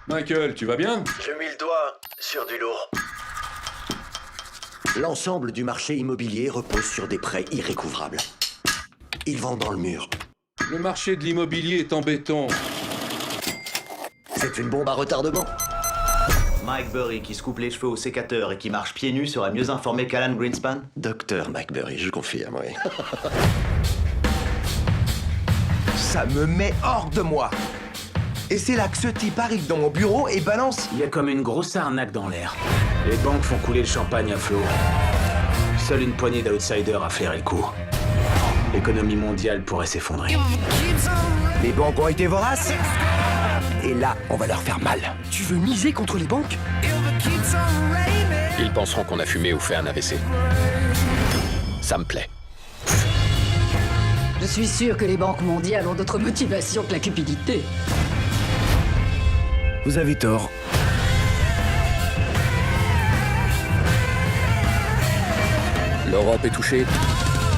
Michael, tu vas bien? J'ai mis le doigt sur du lourd. L'ensemble du marché immobilier repose sur des prêts irrécouvrables. Ils vont dans le mur. Le marché de l'immobilier est en béton. C'est une bombe à retardement. Mike Burry qui se coupe les cheveux au sécateur et qui marche pieds nus serait mieux informé qu'Alan Greenspan? Docteur McBurry, je confirme, oui. Ça me met hors de moi. Et c'est là que ce type arrive dans mon bureau et balance. Il y a comme une grosse arnaque dans l'air. Les banques font couler le champagne à flot. Seule une poignée d'outsiders a flairé le coup. L'économie mondiale pourrait s'effondrer. Les banques ont été voraces. Et là, on va leur faire mal. Tu veux miser contre les banques? Ils penseront qu'on a fumé ou fait un AVC. Ça me plaît. Je suis sûr que les banques mondiales ont d'autres motivations que la cupidité. Vous avez tort. L'Europe est touchée.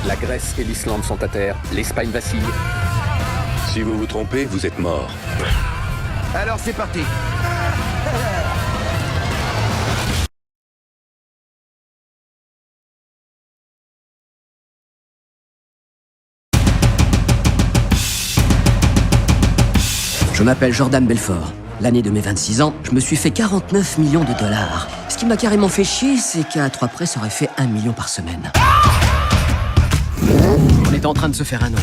La Grèce et l'Islande sont à terre. L'Espagne vacille. Si vous vous trompez, vous êtes mort. Alors c'est parti. Je m'appelle Jordan Belfort. L'année de mes 26 ans, je me suis fait 49 millions de dollars. Ce qui m'a carrément fait chier, c'est qu'à 3 près, ça aurait fait 1 million par semaine. On est en train de se faire un nom.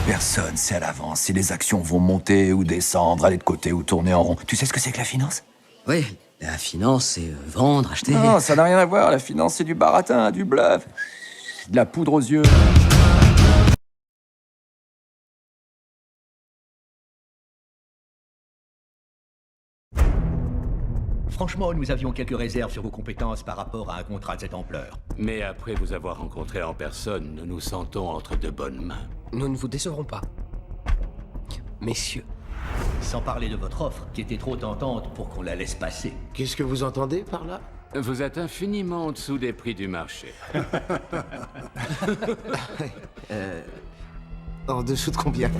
Personne sait à l'avance si les actions vont monter ou descendre, aller de côté ou tourner en rond. Tu sais ce que c'est que la finance? Oui, la finance, c'est vendre, acheter... Non, ça n'a rien à voir. La finance, c'est du baratin, du bluff. De la poudre aux yeux. Franchement, nous avions quelques réserves sur vos compétences par rapport à un contrat de cette ampleur. Mais après vous avoir rencontré en personne, nous nous sentons entre de bonnes mains. Nous ne vous décevrons pas. Messieurs. Sans parler de votre offre, qui était trop tentante pour qu'on la laisse passer. Qu'est-ce que vous entendez par là? Vous êtes infiniment en dessous des prix du marché. En dessous de combien?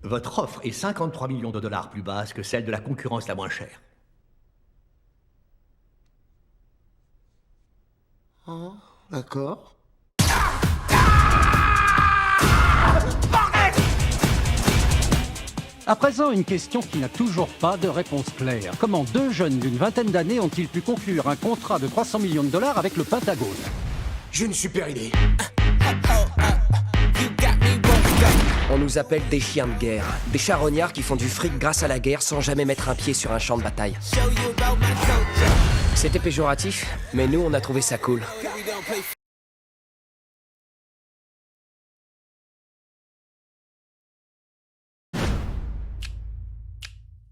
Votre offre est 53 millions de dollars plus basse que celle de la concurrence la moins chère. Oh, d'accord. À présent, une question qui n'a toujours pas de réponse claire. Comment deux jeunes d'une vingtaine d'années ont-ils pu conclure un contrat de 300 millions de dollars avec le Pentagone? J'ai une super idée. On nous appelle des chiens de guerre. Des charognards qui font du fric grâce à la guerre sans jamais mettre un pied sur un champ de bataille. C'était péjoratif, mais nous, on a trouvé ça cool.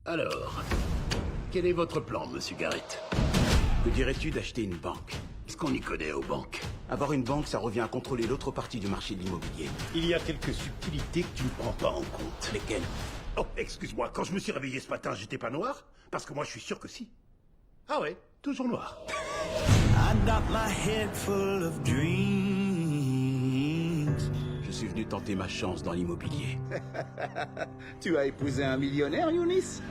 Alors, quel est votre plan, monsieur Garrett? Que dirais-tu d'acheter une banque? Qu'est-ce qu'on y connaît aux banques? Avoir une banque, ça revient à contrôler l'autre partie du marché de l'immobilier. Il y a quelques subtilités que tu ne prends pas en compte. Lesquelles? Oh, excuse-moi, quand je me suis réveillé ce matin, j'étais pas noir? Parce que moi, je suis sûr que si. Ah ouais, toujours noir. Je suis venu tenter ma chance dans l'immobilier. Tu as épousé un millionnaire, Younis?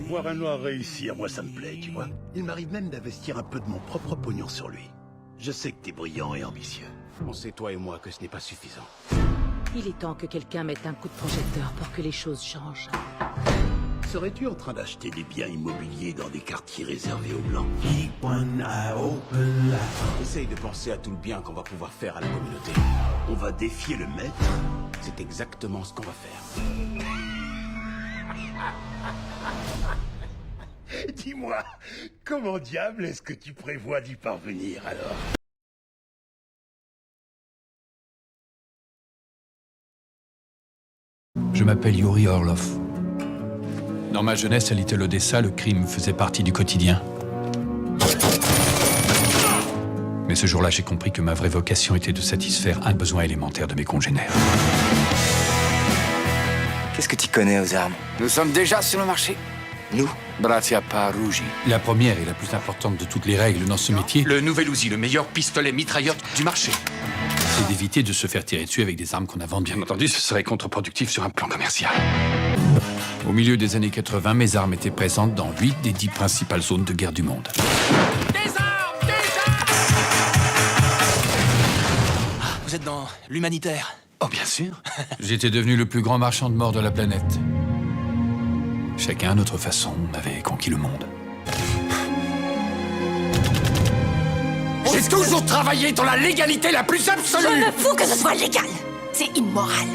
Voir un noir réussir, moi ça me plaît, tu vois. Il m'arrive même d'investir un peu de mon propre pognon sur lui. Je sais que t'es brillant et ambitieux. On sait, toi et moi, que ce n'est pas suffisant. Il est temps que quelqu'un mette un coup de projecteur pour que les choses changent. Serais-tu en train d'acheter des biens immobiliers dans des quartiers réservés aux Blancs? Essaye de penser à tout le bien qu'on va pouvoir faire à la communauté. On va défier le maître? C'est exactement ce qu'on va faire. Dis-moi, comment diable est-ce que tu prévois d'y parvenir alors? Je m'appelle Yuri Orlov. Dans ma jeunesse à Little Odessa, le crime faisait partie du quotidien. Mais ce jour-là, j'ai compris que ma vraie vocation était de satisfaire un besoin élémentaire de mes congénères. Qu'est-ce que tu connais aux armes? Nous sommes déjà sur le marché. Nous? Brazia Parugi. La première et la plus importante de toutes les règles dans ce métier, Le nouvel Uzi, le meilleur pistolet mitrailleur du marché. c'est d'éviter de se faire tirer dessus avec des armes qu'on a vendues. Bien entendu, ce serait contre-productif sur un plan commercial. Au milieu des années 80, mes armes étaient présentes dans 8 des 10 principales zones de guerre du monde. Vous êtes dans l'humanitaire? Oh, bien sûr. J'étais devenu le plus grand marchand de morts de la planète. Chacun à notre façon, on avait conquis le monde. J'ai toujours travaillé dans la légalité la plus absolue! Je me fous que ce soit légal! C'est immoral!